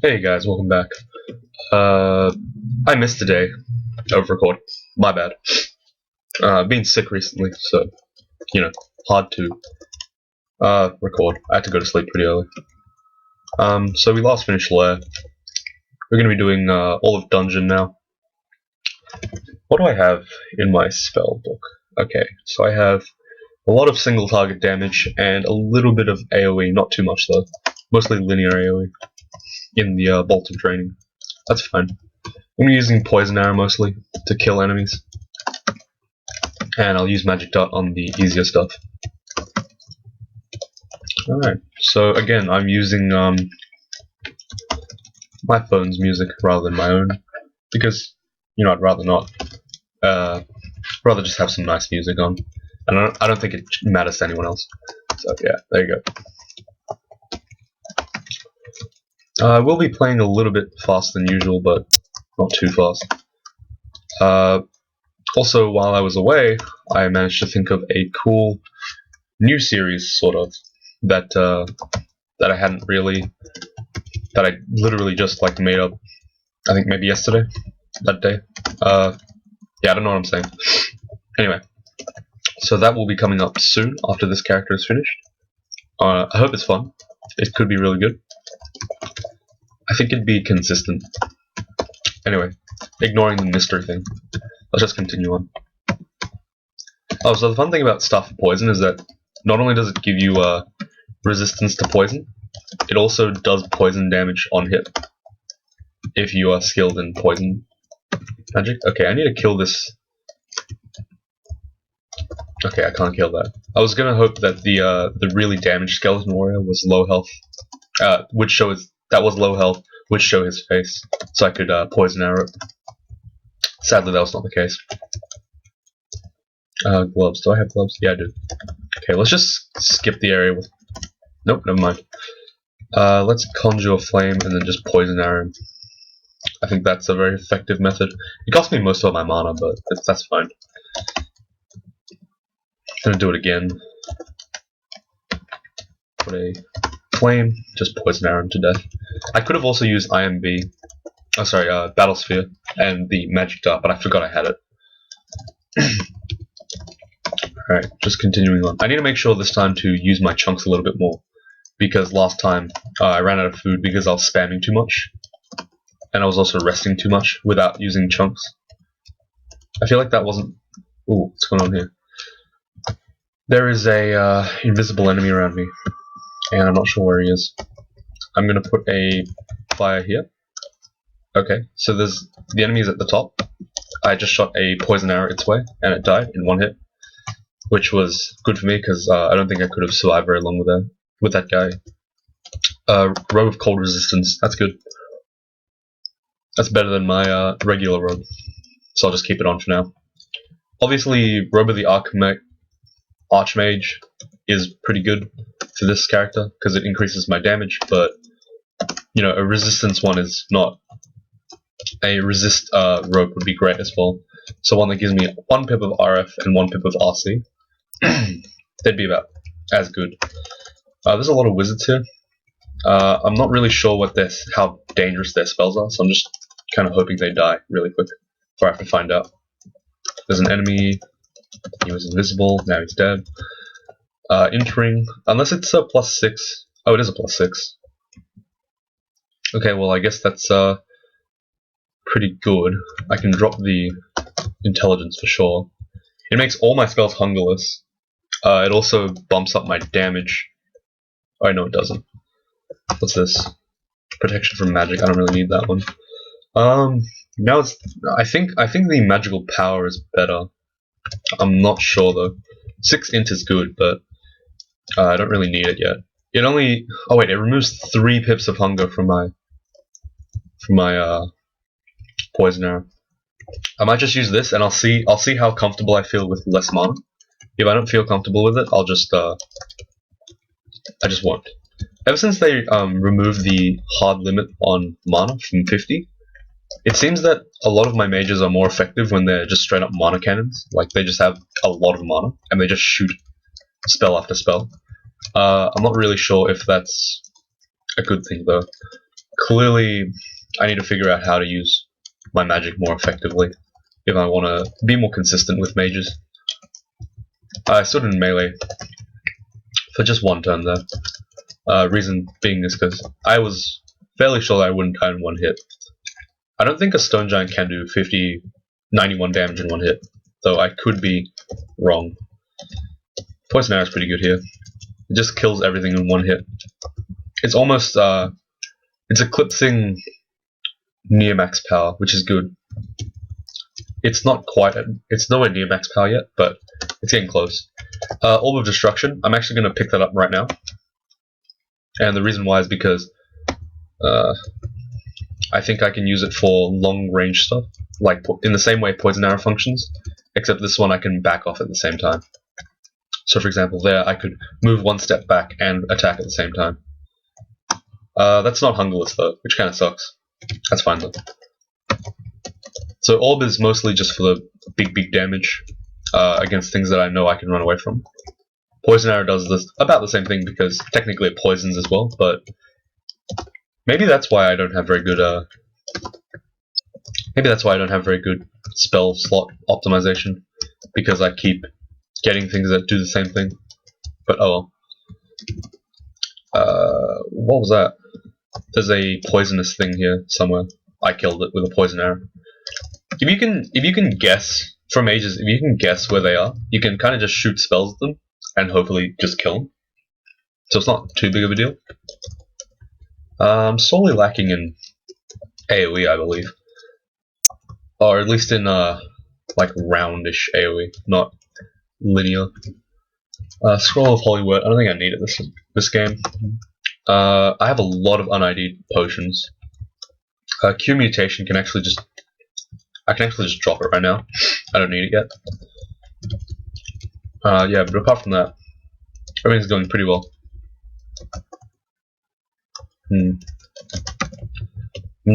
Hey guys, welcome back. I missed a day of record. My bad. Been sick recently, so hard to record. I had to go to sleep pretty early. So we last finished Lair. We're gonna be doing all of Dungeon now. What do I have in my spell book? Okay, so I have a lot of single target damage and a little bit of AoE, not too much though. Mostly linear AoE in the Bolt of Draining. That's fine. I'm using Poison Arrow mostly to kill enemies. And I'll use Magic Dart on the easier stuff. Alright, so again, I'm using my phone's music rather than my own. Because, I'd rather not. Rather just have some nice music on. And I don't think it matters to anyone else. So yeah, there you go. I will be playing a little bit faster than usual, but not too fast. Also, while I was away, I managed to think of a cool new series, sort of, that I hadn't really, that I literally just made up. I think maybe yesterday, that day. Yeah, I don't know what I'm saying. Anyway, so that will be coming up soon after this character is finished. I hope it's fun. It could be really good. I think it'd be consistent. Anyway, ignoring the mystery thing, let's just continue on. Oh, so the fun thing about Staff of Poison is that not only does it give you resistance to poison, it also does poison damage on hit if you are skilled in poison magic. Okay, I need to kill this. Okay, I can't kill that. I was gonna hope that the really damaged skeleton warrior was low health, would show his low health, would show his face, so I could poison arrow it. Sadly, that was not the case. Gloves. Do I have gloves? Yeah, I do. Okay, let's just skip the area with. Nope, never mind. Let's conjure a flame and then just poison arrow him. I think that's a very effective method. It cost me most of my mana, but that's fine. Gonna do it again. Put a flame, just poison arrow him to death. I could have also used IMB. Oh, sorry, Battle Sphere and the Magic Dart, but I forgot I had it. Alright, just continuing on. I need to make sure this time to use my chunks a little bit more, because last time I ran out of food because I was spamming too much, and I was also resting too much without using chunks. I feel like that wasn't... Ooh, what's going on here? There is a invisible enemy around me, and I'm not sure where he is. I'm going to put a fire here. Okay, so there's the enemy is at the top. I just shot a poison arrow its way, and it died in one hit, which was good for me because I don't think I could have survived very long with that guy. Robe of cold resistance. That's good. That's better than my regular robe, so I'll just keep it on for now. Obviously, Robe of the Archmage is pretty good for this character because it increases my damage, but a resistance one is not. A resist robe would be great as well. So one that gives me 1 pip of RF and 1 pip of RC. They'd be about as good. There's a lot of wizards here. I'm not really sure how dangerous their spells are, so I'm just kind of hoping they die really quick before I have to find out. There's an enemy. He was invisible. Now he's dead. Entering, unless it's a +6. Oh, it is a +6. Okay, well I guess that's pretty good. I can drop the intelligence for sure. It makes all my spells hungerless. It also bumps up my damage. Oh, no, it doesn't. What's this? Protection from magic. I don't really need that one. Now it's. I think the magical power is better. I'm not sure though. 6 int is good, but I don't really need it yet. It only. Oh wait, it removes 3 pips of hunger from my poison arrow. I might just use this, and I'll see how comfortable I feel with less mana. If I don't feel comfortable with it, I'll just I just won't. Ever since they removed the hard limit on mana from 50, it seems that a lot of my mages are more effective when they're just straight up mana cannons. Like they just have a lot of mana and they just shoot spell after spell. I'm not really sure if that's a good thing though. clearly I need to figure out how to use my magic more effectively if I want to be more consistent with mages. I stood in melee for just one turn there. Reason being is because I was fairly sure that I wouldn't die in one hit. I don't think a stone giant can do 91 damage in one hit, though I could be wrong. Poison arrow is pretty good here. It just kills everything in one hit. It's almost it's eclipsing near max power, which is good. It's not quite, it's nowhere near max power yet, but it's getting close. Orb of Destruction, I'm actually going to pick that up right now. And the reason why is because I think I can use it for long range stuff, like in the same way Poison Arrow functions, except this one I can back off at the same time. So for example there, I could move one step back and attack at the same time. That's not Hungerless though, which kind of sucks. That's fine though. So Orb is mostly just for the big damage against things that I know I can run away from. Poison Arrow does this about the same thing because technically it poisons as well, but maybe that's why I don't have very good spell slot optimization, because I keep getting things that do the same thing. But oh well. What was that? There's a poisonous thing here somewhere. I killed it with a poison arrow. If you can guess from mages, if you can guess where they are, you can kind of just shoot spells at them and hopefully just kill them. So it's not too big of a deal. I'm sorely lacking in AoE, I believe, or at least in like roundish AoE, not linear. Scroll of Holy Word. I don't think I need it this game. I have a lot of unID'd potions. Cure Mutation can actually just... I can actually just drop it right now. I don't need it yet. Yeah, but apart from that, everything's going pretty well. I'm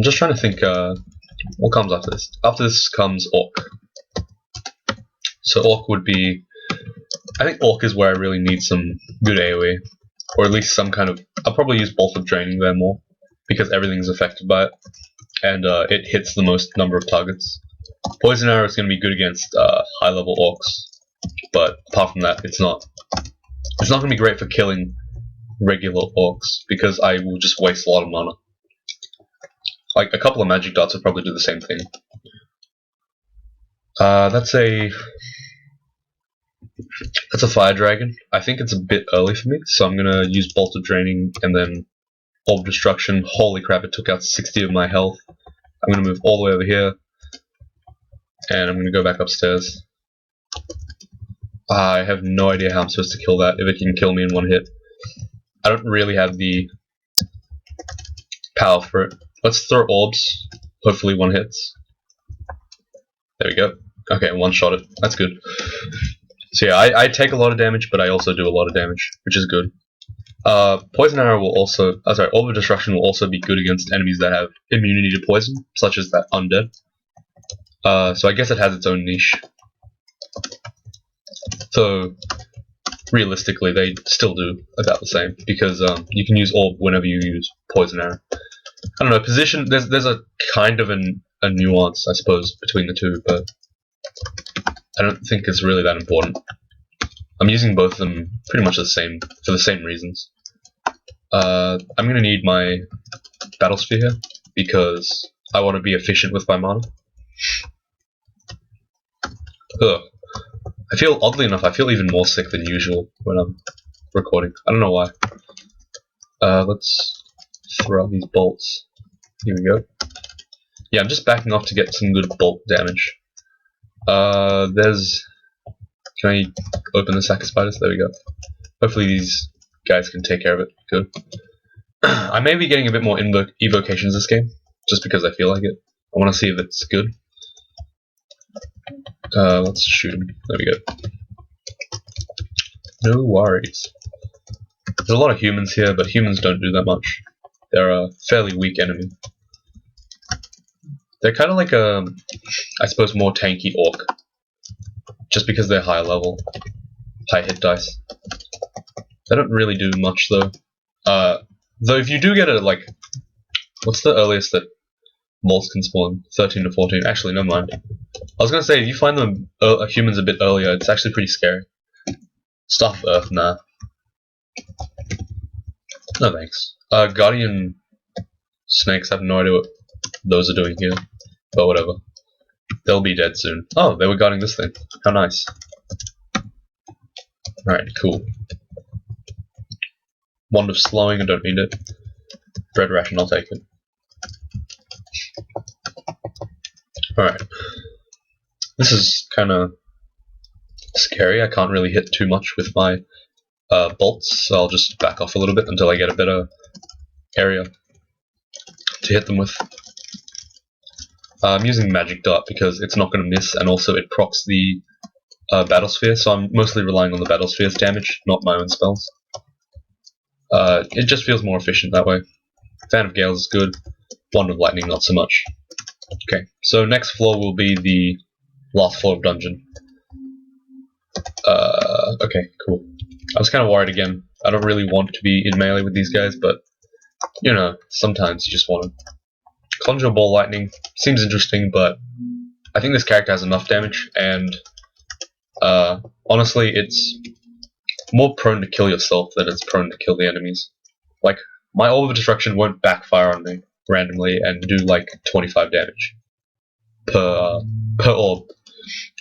just trying to think what comes after this. After this comes Orc. So Orc would be... I think Orc is where I really need some good AoE. Or at least some kind of... I'll probably use Bolt of Draining there more, because everything's affected by it. And it hits the most number of targets. Poison Arrow is going to be good against high level Orcs, but apart from that, it's not going to be great for killing regular Orcs, because I will just waste a lot of mana. Like, a couple of magic darts would probably do the same thing. That's a Fire Dragon. I think it's a bit early for me, so I'm going to use Bolt of Draining and then Orb of Destruction. Holy crap, it took out 60 of my health. I'm going to move all the way over here, and I'm going to go back upstairs. I have no idea how I'm supposed to kill that, if it can kill me in one hit. I don't really have the power for it. Let's throw orbs. Hopefully one hits. There we go. Okay, one shot it. That's good. So yeah, I take a lot of damage, but I also do a lot of damage, which is good. Poison Arrow will also... Orb of Destruction will also be good against enemies that have immunity to poison, such as that Undead. So I guess it has its own niche. So, realistically, they still do about the same, because you can use Orb whenever you use Poison Arrow. I don't know, position... There's a kind of a nuance, I suppose, between the two, but I don't think it's really that important. I'm using both of them pretty much the same, for the same reasons. I'm going to need my Battle Sphere here, because I want to be efficient with my mana. Ugh. I feel, oddly enough, I feel even more sick than usual when I'm recording. I don't know why. Let's throw out these bolts. Here we go. Yeah, I'm just backing off to get some good bolt damage. There's... Can I open the sack of spiders? There we go. Hopefully these guys can take care of it. Good. I may be getting a bit more evocations this game, just because I feel like it. I want to see if it's good. Let's shoot him. There we go. No worries. There's a lot of humans here, but humans don't do that much. They're a fairly weak enemy. They're kind of like a, I suppose, more tanky orc. Just because they're higher level, high hit dice. They don't really do much though. Though if you do get a What's the earliest that moles can spawn? 13 to 14. Actually, never mind. I was gonna say, if you find them humans a bit earlier, it's actually pretty scary. Stuff Earth, nah. No thanks. Guardian snakes, I have no idea what those are doing here. But whatever. They'll be dead soon. Oh, they were guarding this thing. How nice. Alright, cool. Wand of slowing, I don't need it. Bread ration, I'll take it. Alright. This is kinda scary. I can't really hit too much with my bolts, so I'll just back off a little bit until I get a better area to hit them with. I'm using Magic Dart because it's not going to miss, and also it procs the Battle Sphere, so I'm mostly relying on the Battle Sphere's damage, not my own spells. It just feels more efficient that way. Fan of Gales is good, Wand of Lightning not so much. Okay, so next floor will be the last floor of dungeon. Okay, cool. I was kind of worried again. I don't really want to be in melee with these guys, but, you know, sometimes you just want to. Conjure Ball Lightning seems interesting, but I think this character has enough damage, and honestly, it's more prone to kill yourself than it's prone to kill the enemies. Like, my Orb of Destruction won't backfire on me randomly and do like 25 damage per orb.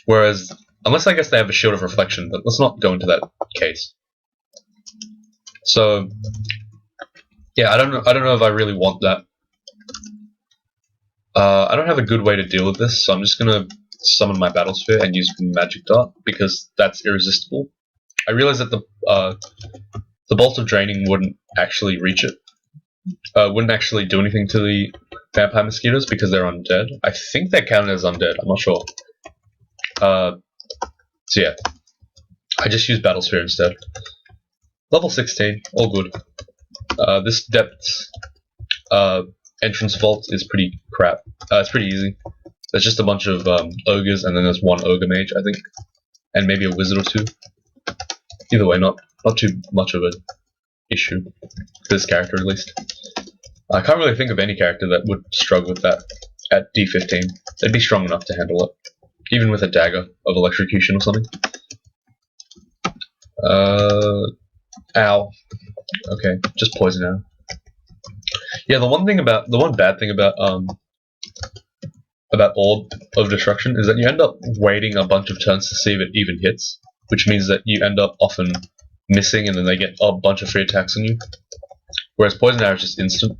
Whereas, unless I guess they have a Shield of Reflection, but let's not go into that case. So, yeah, I don't know if I really want that. I don't have a good way to deal with this, so I'm just gonna summon my Battle Sphere and use Magic Dart because that's irresistible. I realize that the Bolt of Draining wouldn't actually reach it. Wouldn't actually do anything to the vampire mosquitoes because they're undead. I think they're counted as undead. I'm not sure. So yeah, I just use Battle Sphere instead. Level 16, all good. This depth entrance vault is pretty crap. It's pretty easy. There's just a bunch of ogres, and then there's one ogre mage, I think, and maybe a wizard or two. Either way, not too much of an issue for this character, at least. I can't really think of any character that would struggle with that at D15. They'd be strong enough to handle it, even with a dagger of electrocution or something. Ow. Okay, just poison arrow. Yeah, the one bad thing about Orb of Destruction is that you end up waiting a bunch of turns to see if it even hits, which means that you end up often missing and then they get a bunch of free attacks on you. Whereas Poison Arrow is just instant,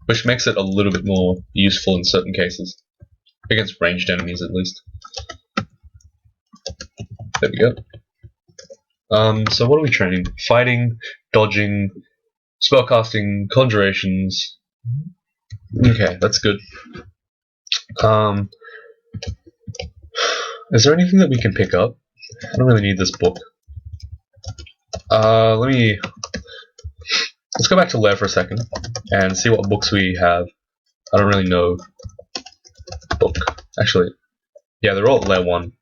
which makes it a little bit more useful in certain cases. Against ranged enemies, at least. There we go. So what are we training? Fighting, dodging, spellcasting, conjurations. Okay, that's good. Is there anything that we can pick up? I don't really need this book. Let's go back to Lair for a second and see what books we have. I don't really know. Book. Actually, yeah, they're all at Lair 1.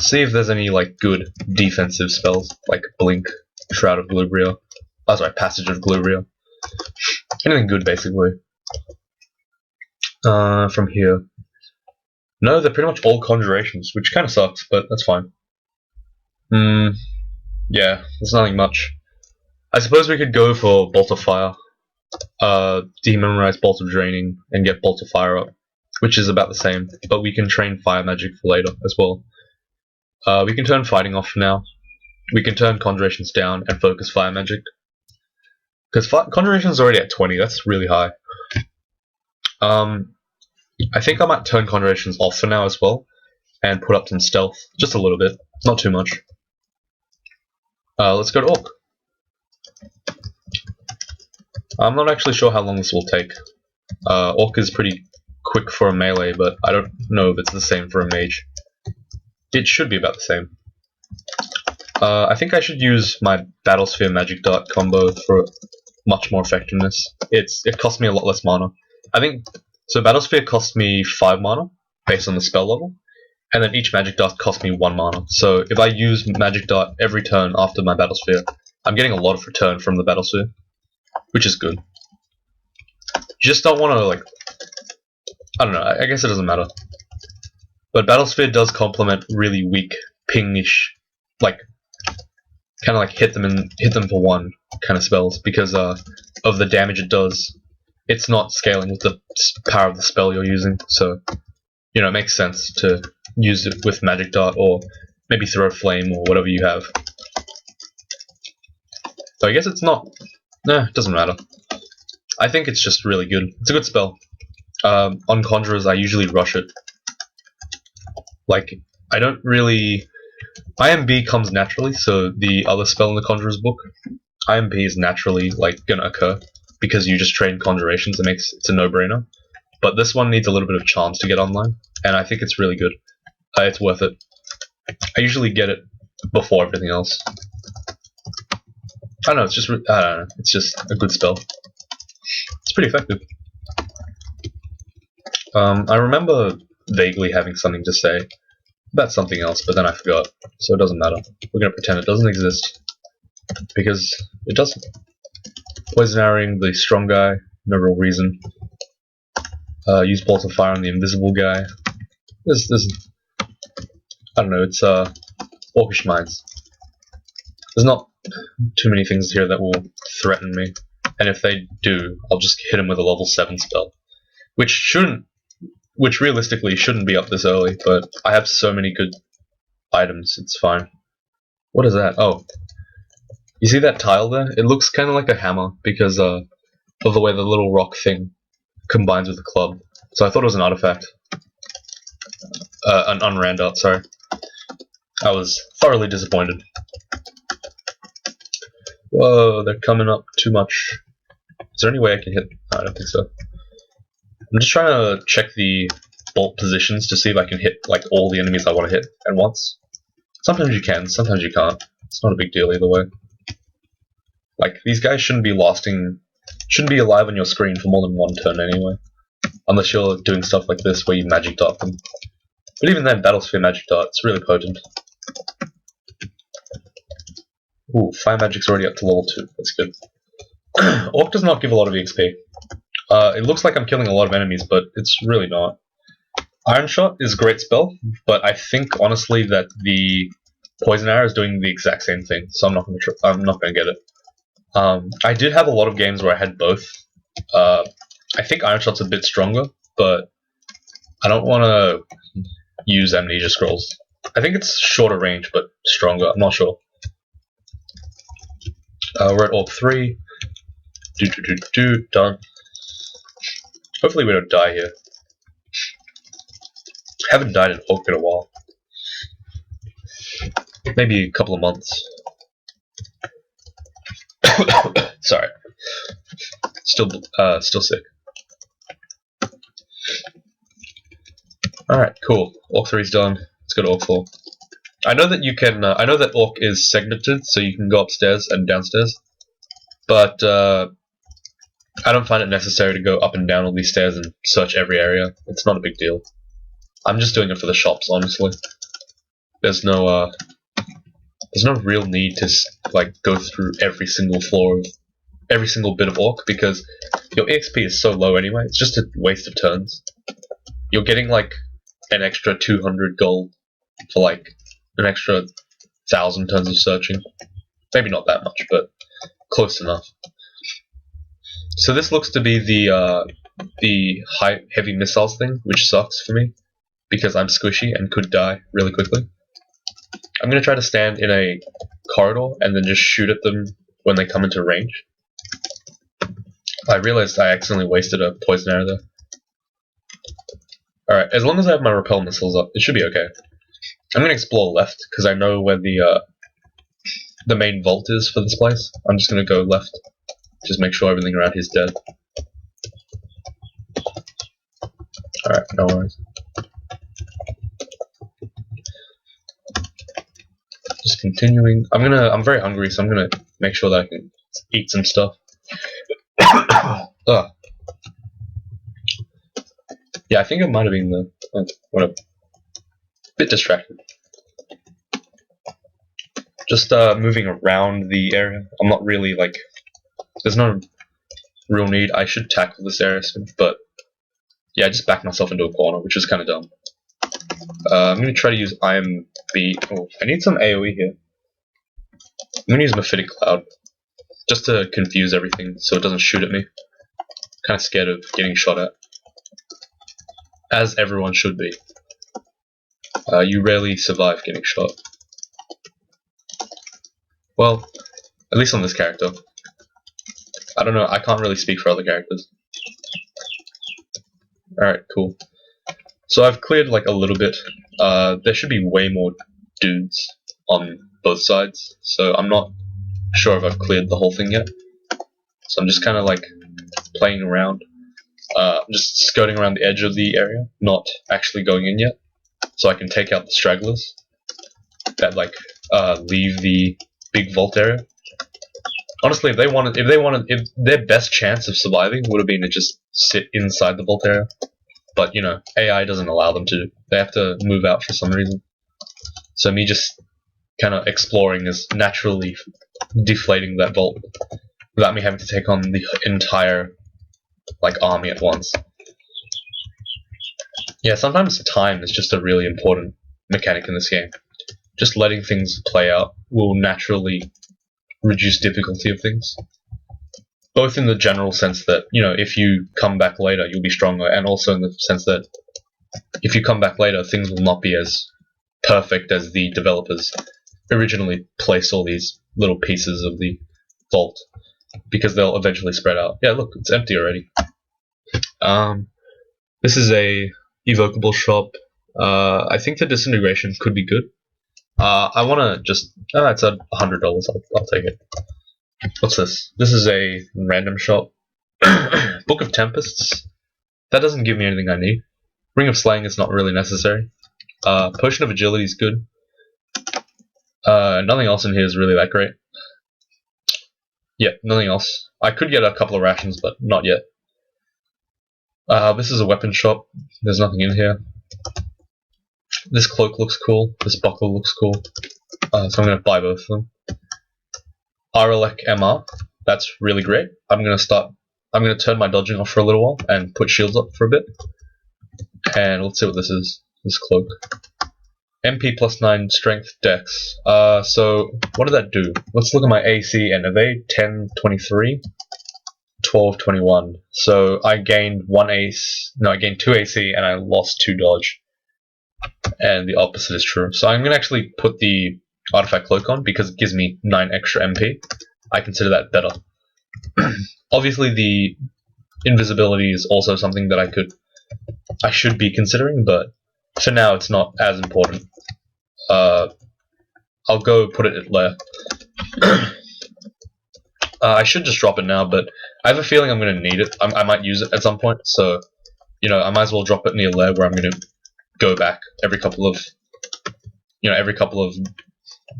See if there's any like good defensive spells, like Blink, Shroud of Glubria. Oh, sorry, Passage of Glubria. Anything good, basically. From here. No, they're pretty much all conjurations, which kind of sucks, but that's fine. Yeah, there's nothing much. I suppose we could go for Bolt of Fire, dememorize Bolt of Draining, and get Bolt of Fire up, which is about the same, but we can train Fire Magic for later as well. We can turn Fighting off for now. We can turn Conjurations down and focus Fire Magic. Because Conjuration's already at 20, that's really high. I think I might turn Conjurations off for now as well, and put up some Stealth, just a little bit, not too much. Let's go to Orc. I'm not actually sure how long this will take. Orc is pretty quick for a melee, but I don't know if it's the same for a mage. It should be about the same. I think I should use my Battle Sphere Magic Dart combo for much more effectiveness. It costs me a lot less mana. I think so. Battle Sphere costs me 5 mana based on the spell level, and then each Magic Dart costs me 1 mana. So if I use Magic Dart every turn after my Battle Sphere, I'm getting a lot of return from the Battle Sphere, which is good. You just don't want to, like, I don't know, I guess it doesn't matter. But Battlesphere does complement really weak, pingish, like, kind of like hit them for one kind of spells because of the damage it does. It's not scaling with the power of the spell you're using, so you know it makes sense to use it with Magic Dart or maybe Throw Flame or whatever you have. So I guess it's not. Nah, it doesn't matter. I think it's just really good. It's a good spell. On Conjurers, I usually rush it. Like, I don't really. IMB comes naturally, so the other spell in the Conjurer's book, IMB is naturally like gonna occur because you just train conjurations. It's a no-brainer. But this one needs a little bit of chance to get online, and I think it's really good. It's worth it. I usually get it before everything else. I don't know. I don't know. It's just a good spell. It's pretty effective. I remember vaguely having something to say about something else, but then I forgot, so it doesn't matter. We're gonna pretend it doesn't exist because it doesn't. Poison arrowing the strong guy, no real reason. Use bolts of fire on the invisible guy. This I don't know. It's Orcish Mines. There's not too many things here that will threaten me, and if they do, I'll just hit him with a level 7 spell, which realistically shouldn't be up this early, but I have so many good items, it's fine. What is that? Oh. You see that tile there? It looks kind of like a hammer because of the way the little rock thing combines with the club. So I thought it was an artifact. An unrand art, sorry. I was thoroughly disappointed. Whoa, they're coming up too much. Is there any way I can hit? I don't think so. I'm just trying to check the bolt positions to see if I can hit like all the enemies I want to hit at once. Sometimes you can, sometimes you can't. It's not a big deal either way. Like, these guys shouldn't be alive on your screen for more than one turn anyway. Unless you're doing stuff like this where you Magic Dart them. But even then, Battlesphere Magic Dart, it's really potent. Ooh, Fire Magic's already up to level 2, that's good. Orc does not give a lot of EXP. It looks like I'm killing a lot of enemies, but it's really not. Iron Shot is a great spell, but I think honestly that the Poison Arrow is doing the exact same thing, so I'm not gonna get it. I did have a lot of games where I had both. I think Iron Shot's a bit stronger, but I don't want to use Amnesia Scrolls. I think it's shorter range, but stronger. I'm not sure. We're at Orc 3. Done. Hopefully we don't die here. Haven't died in Orc in a while. Maybe a couple of months. Sorry. Still sick. Alright, cool. Orc 3's done. Let's go to Orc 4. I know that you can, I know that Orc is segmented, so you can go upstairs and downstairs. But, I don't find it necessary to go up and down all these stairs and search every area. It's not a big deal. I'm just doing it for the shops, honestly. There's no real need to like go through every single floor of every single bit of Orc because your EXP is so low anyway. It's just a waste of turns. You're getting like an extra 200 gold for like an extra 1,000 turns of searching. Maybe not that much, but close enough. So this looks to be the heavy missiles thing, which sucks for me because I'm squishy and could die really quickly. I'm gonna try to stand in a corridor and then just shoot at them when they come into range. I realized I accidentally wasted a poison arrow there. Alright, as long as I have my repel missiles up, it should be okay. I'm gonna explore left because I know where the main vault is for this place. I'm just gonna go left. Just make sure everything around here is dead. Alright, no worries. Just continuing. I'm very hungry, so I'm gonna make sure that I can eat some stuff. Ugh. Yeah, I think it might have been the bit distracted. Just moving around the area. I'm not really like there's no real need. I should tackle this area soon, but yeah, I just backed myself into a corner, which is kind of dumb. I'm going to try to use IMB. Oh, I need some AoE here. I'm going to use Mephitic Cloud, just to confuse everything so it doesn't shoot at me. Kind of scared of getting shot at. As everyone should be. You rarely survive getting shot. Well, at least on this character. I don't know, I can't really speak for other characters. Alright, cool. So I've cleared like a little bit. There should be way more dudes on both sides, so I'm not sure if I've cleared the whole thing yet. So I'm just kind of like playing around. I'm just skirting around the edge of the area, not actually going in yet, so I can take out the stragglers that like leave the big vault area. Honestly, if their best chance of surviving would have been to just sit inside the vault area, but you know, AI doesn't allow them to. They have to move out for some reason. So me just kind of exploring is naturally deflating that vault without me having to take on the entire like army at once. Yeah, sometimes time is just a really important mechanic in this game. Just letting things play out will naturally reduce difficulty of things. Both in the general sense that, you know, if you come back later, you'll be stronger, and also in the sense that if you come back later, things will not be as perfect as the developers originally placed all these little pieces of the vault, because they'll eventually spread out. Yeah, look, it's empty already. This is a evocable shop. I think the disintegration could be good. I want to just... it's $100. I'll take it. What's this? This is a random shop. Book of Tempests. That doesn't give me anything I need. Ring of Slaying is not really necessary. Potion of Agility is good. Nothing else in here is really that great. Yeah, nothing else. I could get a couple of rations, but not yet. This is a weapon shop. There's nothing in here. This cloak looks cool. This buckle looks cool. So I'm going to buy both of them. Arelec MR. That's really great. I'm going to turn my dodging off for a little while and put shields up for a bit. And let's see what this is. This cloak. MP +9 strength dex. So what did that do? Let's look at my AC and evade. 10, 23, 12, 21. So I gained 2 AC and I lost 2 dodge. And the opposite is true. So I'm going to actually put the artifact cloak on because it gives me 9 extra MP. I consider that better. Obviously the invisibility is also something that I should be considering, but for now it's not as important. I'll go put it at lair. I should just drop it now, but I have a feeling I'm going to need it. I might use it at some point, so you know, I might as well drop it near lair where I'm going to go back every couple of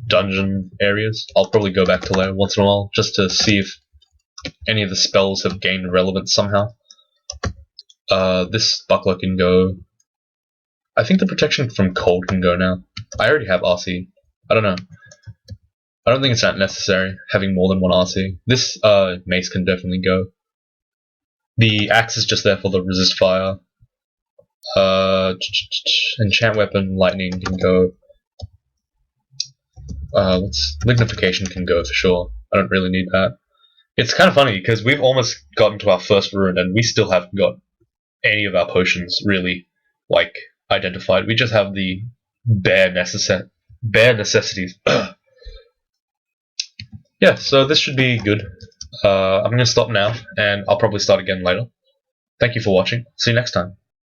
dungeon areas. I'll probably go back to lair once in a while just to see if any of the spells have gained relevance somehow. This buckler can go. I think the protection from cold can go now. I already have RC. I don't know. I don't think it's that necessary having more than one RC. This mace can definitely go. The axe is just there for the resist fire. Enchant weapon, lightning can go. Lignification can go for sure. I don't really need that. It's kind of funny because we've almost gotten to our first rune and we still haven't got any of our potions really like identified. We just have the bare necessities. Yeah, so this should be good. I'm going to stop now and I'll probably start again later. Thank you for watching. See you next time.